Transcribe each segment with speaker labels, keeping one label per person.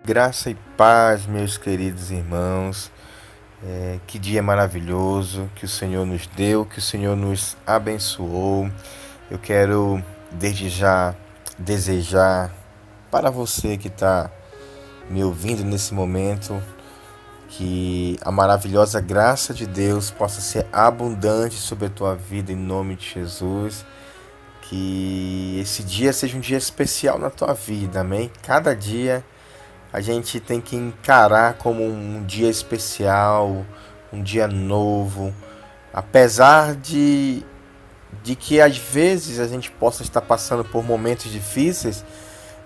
Speaker 1: Graça e paz, meus queridos irmãos. Que dia maravilhoso que o Senhor nos deu, que o Senhor nos abençoou. Eu quero, desde já, desejar para você que está me ouvindo nesse momento, que a maravilhosa graça de Deus possa ser abundante sobre a tua vida em nome de Jesus. Que esse dia seja um dia especial na tua vida, amém? Cada dia a gente tem que encarar como um dia especial, um dia novo, apesar de que às vezes a gente possa estar passando por momentos difíceis,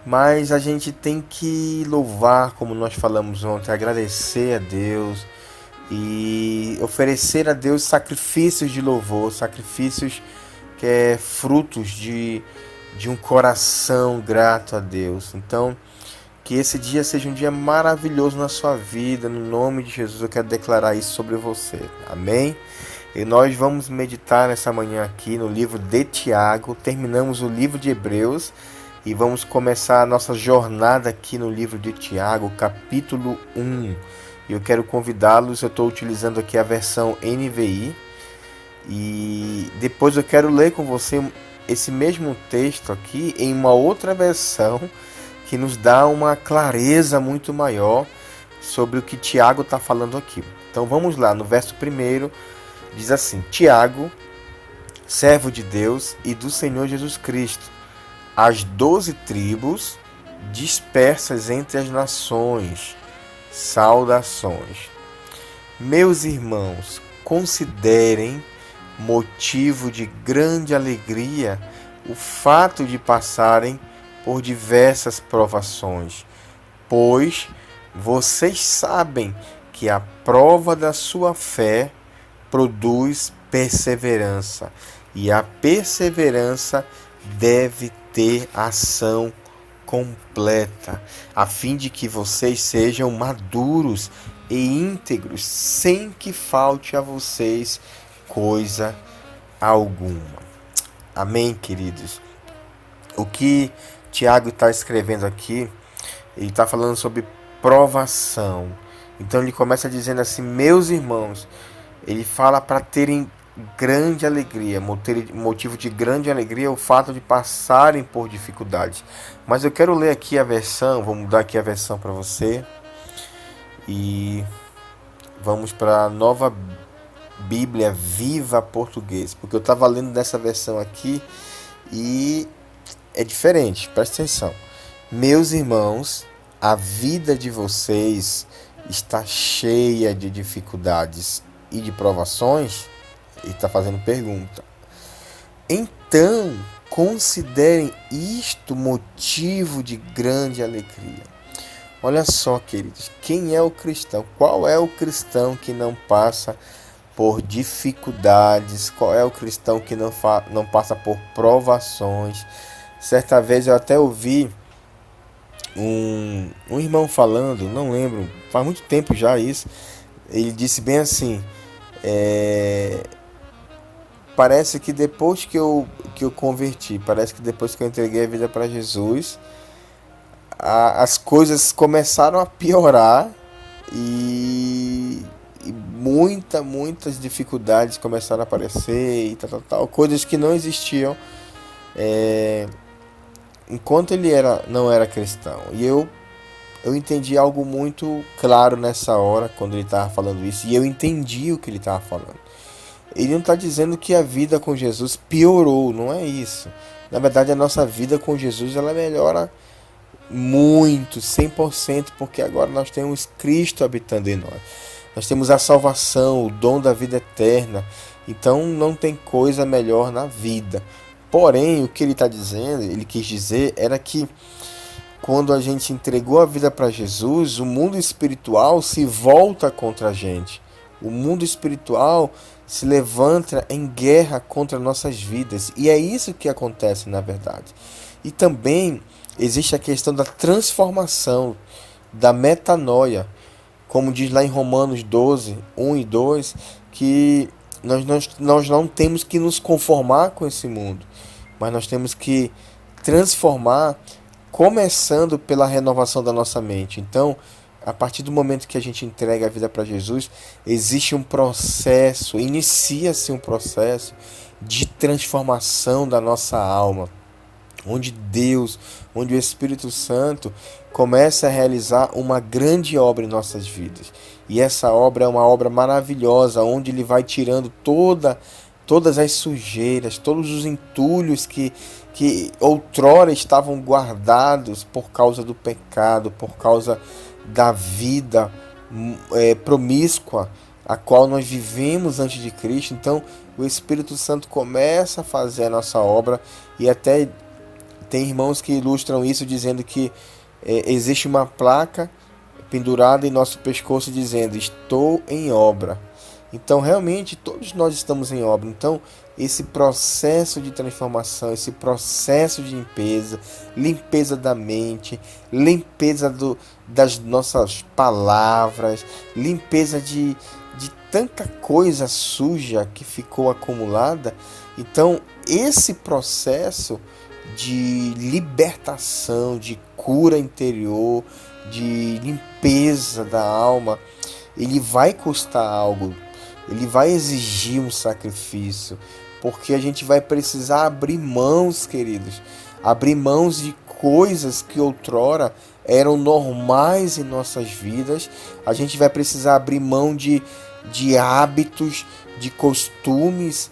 Speaker 1: mas a gente tem que louvar, como nós falamos ontem, agradecer a Deus e oferecer a Deus sacrifícios de louvor, sacrifícios que é frutos de um coração grato a Deus. Então, que esse dia seja um dia maravilhoso na sua vida, no nome de Jesus eu quero declarar isso sobre você, amém? E nós vamos meditar nessa manhã aqui no livro de Tiago, terminamos o livro de Hebreus e vamos começar a nossa jornada aqui no livro de Tiago, capítulo 1. E eu quero convidá-los, eu estou utilizando aqui a versão NVI e depois eu quero ler com você esse mesmo texto aqui em uma outra versão que nos dá uma clareza muito maior sobre o que Tiago está falando aqui. Então vamos lá, no verso 1 diz assim: Tiago, servo de Deus e do Senhor Jesus Cristo, as 12 tribos dispersas entre as nações, saudações. Meus irmãos, considerem motivo de grande alegria o fato de passarem por diversas provações, pois vocês sabem que a prova da sua fé produz perseverança, e a perseverança deve ter ação completa, a fim de que vocês sejam maduros e íntegros, sem que falte a vocês coisa alguma. Amém, queridos? O que Tiago está escrevendo aqui, ele está falando sobre provação. Então ele começa dizendo assim: meus irmãos, ele fala para terem grande alegria, motivo de grande alegria é o fato de passarem por dificuldades. Mas eu quero ler aqui a versão, vou mudar aqui a versão para você e vamos para a nova Bíblia Viva Português, porque eu estava lendo dessa versão aqui e é diferente, presta atenção. Meus irmãos, a vida de vocês está cheia de dificuldades e de provações? Ele está fazendo pergunta. Então, considerem isto motivo de grande alegria. Olha só, queridos, quem é o cristão? Qual é o cristão que não passa por dificuldades? Qual é o cristão que não passa por provações? Certa vez eu até ouvi um irmão falando, não lembro, faz muito tempo já isso. Ele disse bem assim: parece que depois que eu converti, parece que depois que eu entreguei a vida para Jesus, as coisas começaram a piorar e muitas dificuldades começaram a aparecer e tal, coisas que não existiam enquanto ele não era cristão. E eu entendi algo muito claro nessa hora, quando ele estava falando isso, e eu entendi o que ele estava falando. Ele não está dizendo que a vida com Jesus piorou, não é isso. Na verdade, a nossa vida com Jesus ela melhora muito, 100%, porque agora nós temos Cristo habitando em nós. Nós temos a salvação, o dom da vida eterna. Então não tem coisa melhor na vida. Porém, o que ele está dizendo, ele quis dizer, era que quando a gente entregou a vida para Jesus, o mundo espiritual se volta contra a gente. O mundo espiritual se levanta em guerra contra nossas vidas. E é isso que acontece na verdade. E também existe a questão da transformação, da metanoia. Como diz lá em Romanos 12, 1 e 2, que nós não temos que nos conformar com esse mundo, mas nós temos que transformar começando pela renovação da nossa mente. Então, a partir do momento que a gente entrega a vida para Jesus, existe um processo, inicia-se um processo de transformação da nossa alma, onde Deus, onde o Espírito Santo começa a realizar uma grande obra em nossas vidas. E essa obra é uma obra maravilhosa, onde ele vai tirando todas as sujeiras, todos os entulhos que outrora estavam guardados por causa do pecado, por causa da vida promíscua a qual nós vivemos antes de Cristo. Então o Espírito Santo começa a fazer a nossa obra, e até tem irmãos que ilustram isso dizendo que existe uma placa pendurada em nosso pescoço dizendo: estou em obra. Então realmente todos nós estamos em obra. Então esse processo de transformação, esse processo de limpeza, limpeza da mente, limpeza das nossas palavras, limpeza de tanta coisa suja que ficou acumulada. Então esse processo de libertação, de cura interior, de limpeza da alma, ele vai custar algo, ele vai exigir um sacrifício, porque a gente vai precisar abrir mãos, queridos, abrir mãos de coisas que outrora eram normais em nossas vidas. A gente vai precisar abrir mão de hábitos, de costumes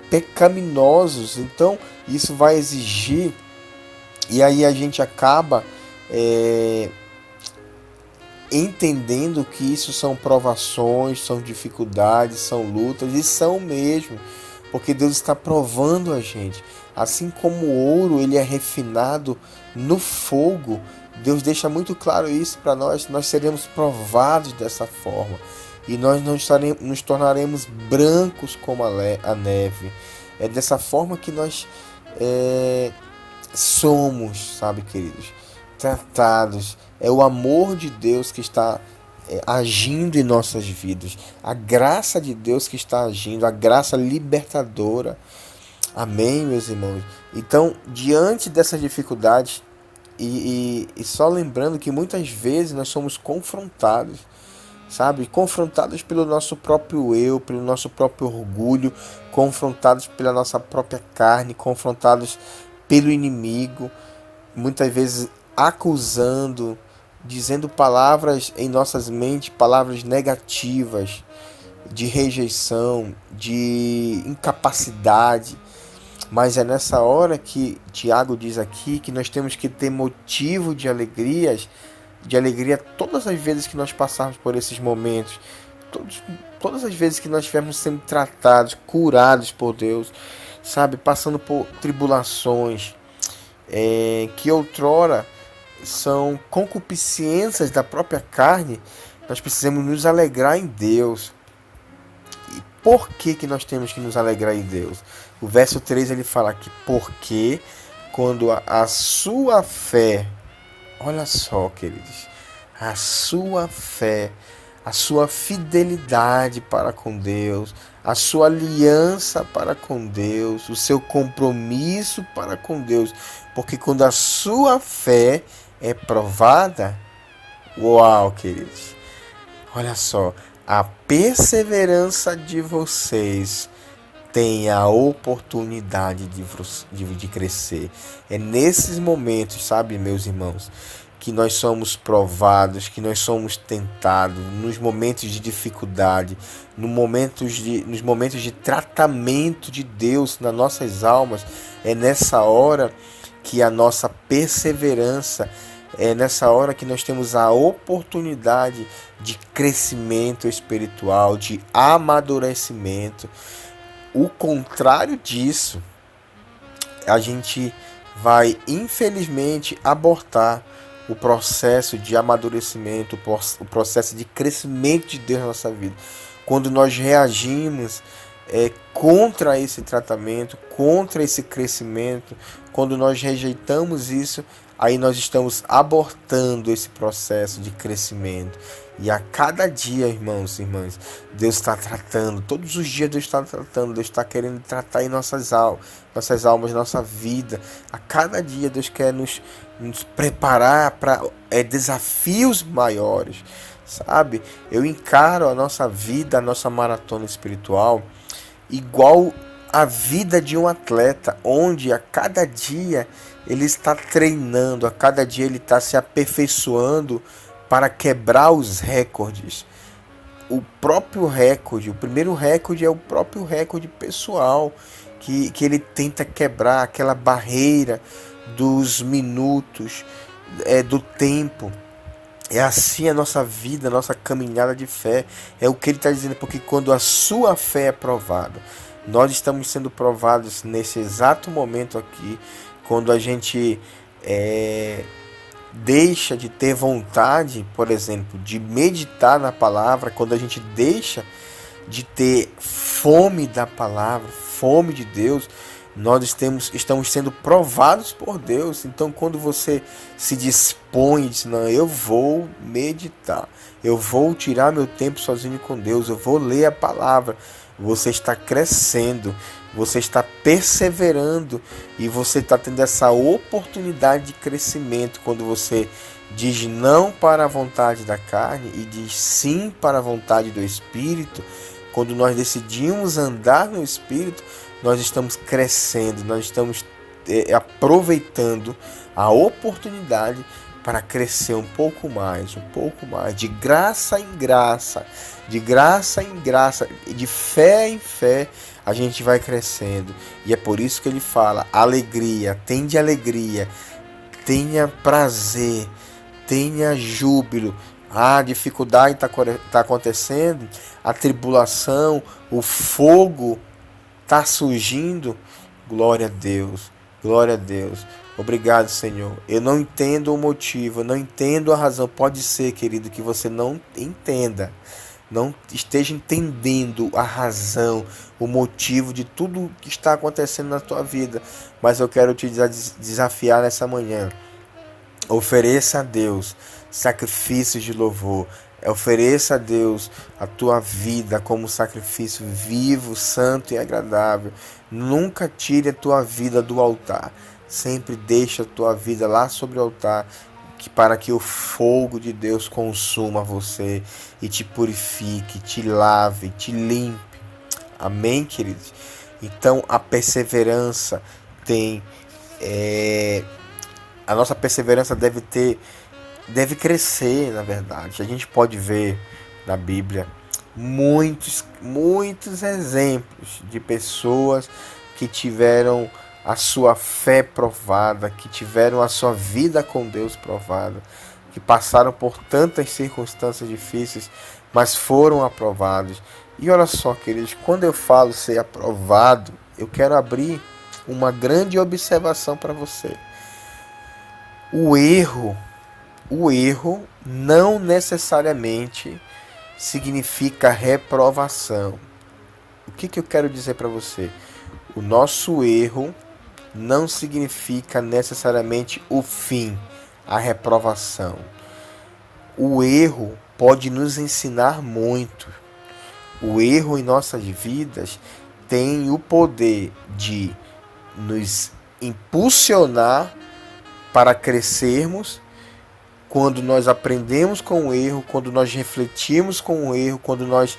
Speaker 1: pecaminosos. Então isso vai exigir, e aí a gente acaba entendendo que isso são provações, são dificuldades, são lutas, e são mesmo, porque Deus está provando a gente. Assim como o ouro ele é refinado no fogo, Deus deixa muito claro isso para nós. Nós seremos provados dessa forma, e nós nos tornaremos brancos como a neve. É dessa forma que nós somos, sabe, queridos, tratados. É o amor de Deus que está agindo em nossas vidas, a graça de Deus que está agindo, a graça libertadora. Amém, meus irmãos? Então, diante dessas dificuldades, e só lembrando que muitas vezes nós somos confrontados, sabe? Confrontados pelo nosso próprio eu, pelo nosso próprio orgulho, confrontados pela nossa própria carne, confrontados pelo inimigo, muitas vezes acusando, dizendo palavras em nossas mentes, palavras negativas, de rejeição, de incapacidade. Mas é nessa hora que Tiago diz aqui que nós temos que ter motivo de alegria todas as vezes que nós passarmos por esses momentos, todas as vezes que nós estivermos sendo tratados, curados por Deus, sabe, passando por tribulações que outrora são concupiscências da própria carne. Nós precisamos nos alegrar em Deus. E por que nós temos que nos alegrar em Deus? O verso 3 ele fala que porque quando a sua fé, olha só, queridos, a sua fé, a sua fidelidade para com Deus, a sua aliança para com Deus, o seu compromisso para com Deus, porque quando a sua fé é provada, uau, queridos, olha só, a perseverança de vocês tem a oportunidade de crescer. É nesses momentos, sabe, meus irmãos, que nós somos provados, que nós somos tentados, nos momentos de dificuldade, nos momentos de tratamento de Deus nas nossas almas. É nessa hora que a nossa perseverança, é nessa hora que nós temos a oportunidade de crescimento espiritual, de amadurecimento. O contrário disso, a gente vai infelizmente abortar o processo de amadurecimento, o processo de crescimento de Deus na nossa vida. Quando nós reagimos contra esse tratamento, contra esse crescimento, quando nós rejeitamos isso, aí nós estamos abortando esse processo de crescimento. E a cada dia, irmãos e irmãs, Deus está tratando, todos os dias Deus está tratando, Deus está querendo tratar em nossas almas, nossa vida. A cada dia Deus quer nos preparar para desafios maiores, sabe? Eu encaro a nossa vida, a nossa maratona espiritual, igual a vida de um atleta, onde a cada dia ele está treinando, a cada dia ele está se aperfeiçoando para quebrar os recordes. O próprio recorde, o primeiro recorde é o próprio recorde pessoal, que ele tenta quebrar aquela barreira dos minutos, do tempo. É assim a nossa vida, a nossa caminhada de fé. É o que ele está dizendo, porque quando a sua fé é provada, nós estamos sendo provados nesse exato momento aqui, quando a gente deixa de ter vontade, por exemplo, de meditar na palavra, quando a gente deixa de ter fome da palavra, fome de Deus, nós estamos sendo provados por Deus. Então, quando você se dispõe e diz, não, eu vou meditar, eu vou tirar meu tempo sozinho com Deus, eu vou ler a palavra, você está crescendo, você está perseverando e você está tendo essa oportunidade de crescimento quando você diz não para a vontade da carne e diz sim para a vontade do Espírito. Quando nós decidimos andar no Espírito, nós estamos crescendo, nós estamos aproveitando a oportunidade para crescer um pouco mais, de graça em graça, de fé em fé, a gente vai crescendo. E é por isso que ele fala, alegria, tenha prazer, tenha júbilo. A dificuldade está acontecendo, a tribulação, o fogo está surgindo. Glória a Deus, glória a Deus. Obrigado, Senhor. Eu não entendo o motivo, eu não entendo a razão. Pode ser, querido, que você não entenda, não esteja entendendo a razão, o motivo de tudo que está acontecendo na tua vida. Mas eu quero te desafiar nessa manhã. Ofereça a Deus sacrifícios de louvor. Ofereça a Deus a tua vida como sacrifício vivo, santo e agradável. Nunca tire a tua vida do altar. Sempre deixe a tua vida lá sobre o altar, para que o fogo de Deus consuma você e te purifique, te lave, te limpe. Amém, queridos? Então a perseverança tem... a nossa perseverança deve crescer, na verdade. A gente pode ver na Bíblia muitos exemplos de pessoas que tiveram a sua fé provada, que tiveram a sua vida com Deus provada, que passaram por tantas circunstâncias difíceis, mas foram aprovados. E olha só, queridos, quando eu falo ser aprovado, eu quero abrir uma grande observação para você. O erro não necessariamente significa reprovação. O que eu quero dizer para você? O nosso erro não significa necessariamente o fim, a reprovação. O erro pode nos ensinar muito. O erro em nossas vidas tem o poder de nos impulsionar para crescermos. Quando nós aprendemos com o erro, quando nós refletimos com o erro, quando nós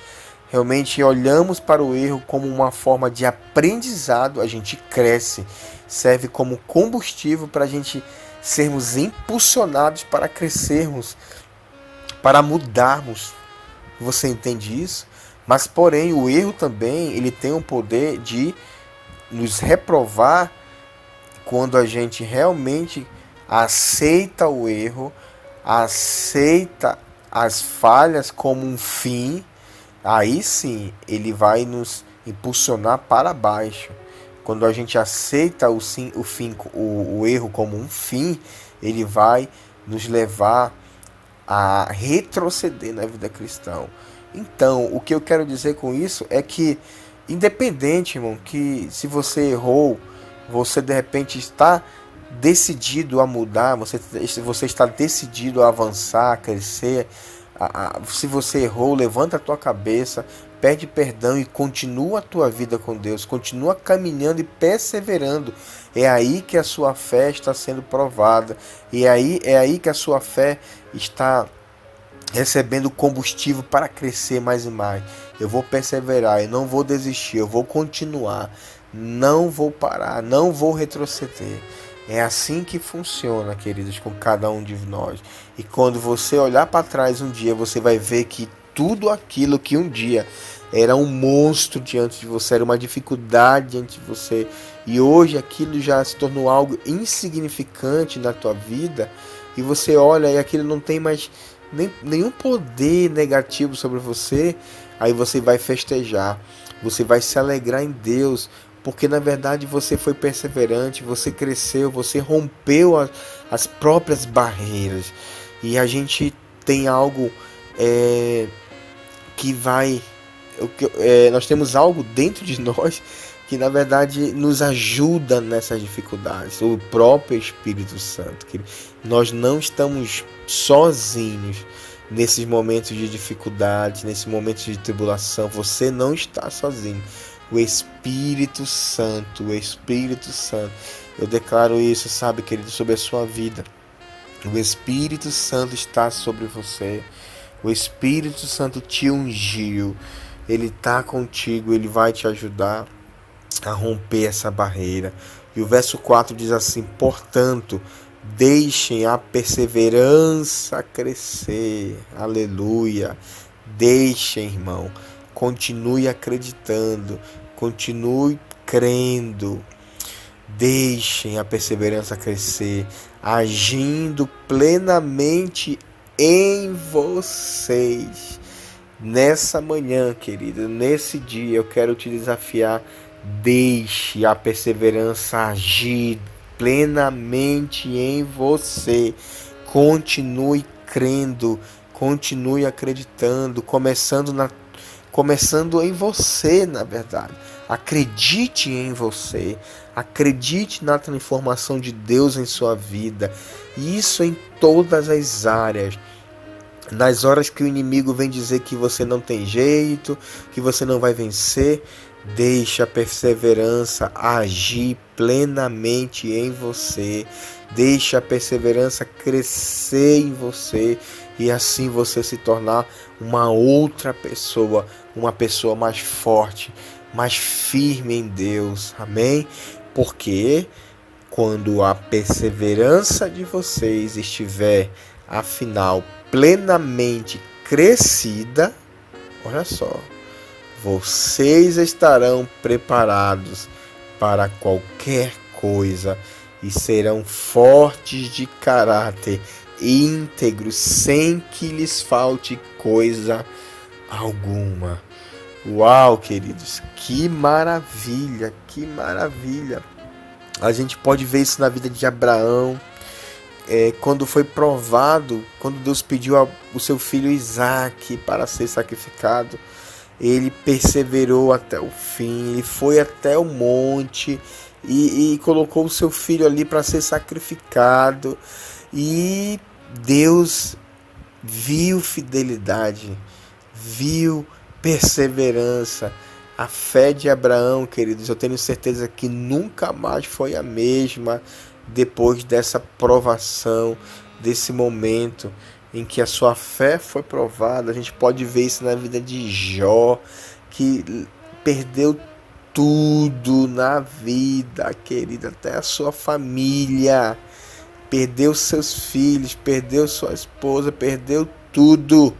Speaker 1: realmente olhamos para o erro como uma forma de aprendizado, a gente cresce, serve como combustível para a gente sermos impulsionados para crescermos, para mudarmos. Você entende isso? Mas porém o erro também ele tem o poder de nos reprovar quando a gente realmente aceita o erro, aceita as falhas como um fim. Aí sim ele vai nos impulsionar para baixo. Quando a gente aceita o erro como um fim, ele vai nos levar a retroceder na vida cristã. Então, o que eu quero dizer com isso é que, independente, irmão, que se você errou, você de repente está decidido a mudar, você está decidido a avançar, a crescer. Se você errou, levanta a tua cabeça, pede perdão e continua a tua vida com Deus, continua caminhando e perseverando. É aí que a sua fé está sendo provada, e é aí que a sua fé está recebendo combustível para crescer mais e mais. Eu vou perseverar, eu não vou desistir, eu vou continuar, não vou parar, não vou retroceder. É assim que funciona, queridos, com cada um de nós. E quando você olhar para trás um dia, você vai ver que tudo aquilo que um dia era um monstro diante de você, era uma dificuldade diante de você, e hoje aquilo já se tornou algo insignificante na tua vida, e você olha e aquilo não tem mais nenhum poder negativo sobre você, aí você vai festejar, você vai se alegrar em Deus, porque na verdade você foi perseverante, você cresceu, você rompeu as próprias barreiras. E a gente tem algo que vai. Nós temos algo dentro de nós que na verdade nos ajuda nessas dificuldades, o próprio Espírito Santo. Que nós não estamos sozinhos nesses momentos de dificuldade, nesses momentos de tribulação. Você não está sozinho. O Espírito Santo, eu declaro isso, sabe, querido, sobre a sua vida. O Espírito Santo está sobre você. O Espírito Santo te ungiu. Ele está contigo, ele vai te ajudar a romper essa barreira. E o verso 4 diz assim: portanto, deixem a perseverança crescer. Aleluia. Deixem, irmão. Continue acreditando. Continue crendo. Deixem a perseverança crescer, agindo plenamente em vocês. Nessa manhã, querido, nesse dia, eu quero te desafiar. Deixe a perseverança agir plenamente em você. Continue crendo, continue acreditando, começando em você, na verdade. Acredite em você, acredite na transformação de Deus em sua vida, e isso em todas as áreas. Nas horas que o inimigo vem dizer que você não tem jeito, que você não vai vencer, deixe a perseverança agir plenamente em você. Deixe a perseverança crescer em você, e assim você se tornar uma outra pessoa, uma pessoa mais forte, mais firme em Deus. Amém? Porque quando a perseverança de vocês estiver, afinal, plenamente crescida, olha só, vocês estarão preparados para qualquer coisa e serão fortes de caráter, íntegros, sem que lhes falte coisa alguma. Uau, queridos, que maravilha, que maravilha. A gente pode ver isso na vida de Abraão, quando foi provado, quando Deus pediu o seu filho Isaque para ser sacrificado, ele perseverou até o fim, ele foi até o monte e colocou o seu filho ali para ser sacrificado, e Deus viu fidelidade, viu perseverança. A fé de Abraão, queridos, eu tenho certeza que nunca mais foi a mesma depois dessa provação, desse momento em que a sua fé foi provada. A gente pode ver isso na vida de Jó, que perdeu tudo na vida, querida, até a sua família, perdeu seus filhos, perdeu sua esposa, perdeu tudo,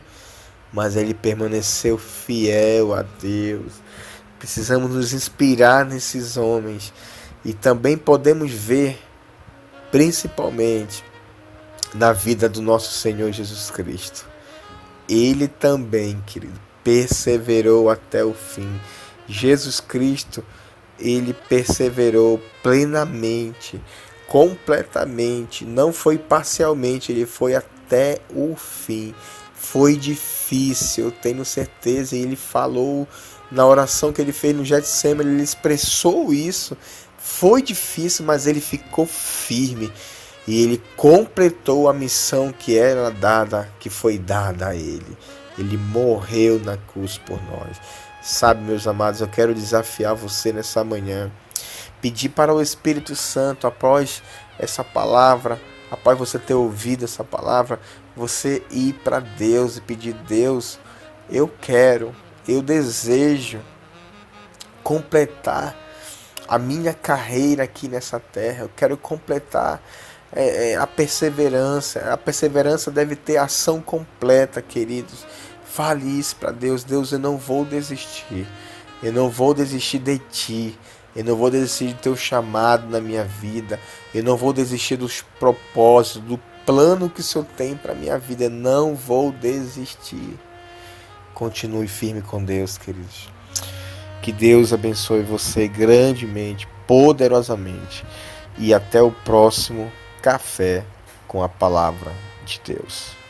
Speaker 1: mas ele permaneceu fiel a Deus. Precisamos nos inspirar nesses homens, e também podemos ver, principalmente, na vida do nosso Senhor Jesus Cristo. Ele também, querido, perseverou até o fim. Jesus Cristo, ele perseverou plenamente, completamente, não foi parcialmente, ele foi até o fim. Foi difícil, eu tenho certeza, e ele falou na oração que ele fez no Getsemane, ele expressou isso. Foi difícil, mas ele ficou firme e ele completou a missão que era dada, que foi dada a ele. Ele morreu na cruz por nós. Sabe, meus amados, eu quero desafiar você nessa manhã. Pedir para o Espírito Santo, após essa palavra, após você ter ouvido essa palavra, você ir para Deus e pedir: Deus, eu desejo completar a minha carreira aqui nessa terra. Eu quero completar a perseverança. A perseverança deve ter ação completa, queridos. Fale isso para Deus. Deus, eu não vou desistir. Eu não vou desistir de ti. Eu não vou desistir do teu chamado na minha vida. Eu não vou desistir dos propósitos, do plano que o Senhor tem para minha vida. Eu não vou desistir. Continue firme com Deus, queridos. Que Deus abençoe você grandemente, poderosamente. E até o próximo Café com a Palavra de Deus.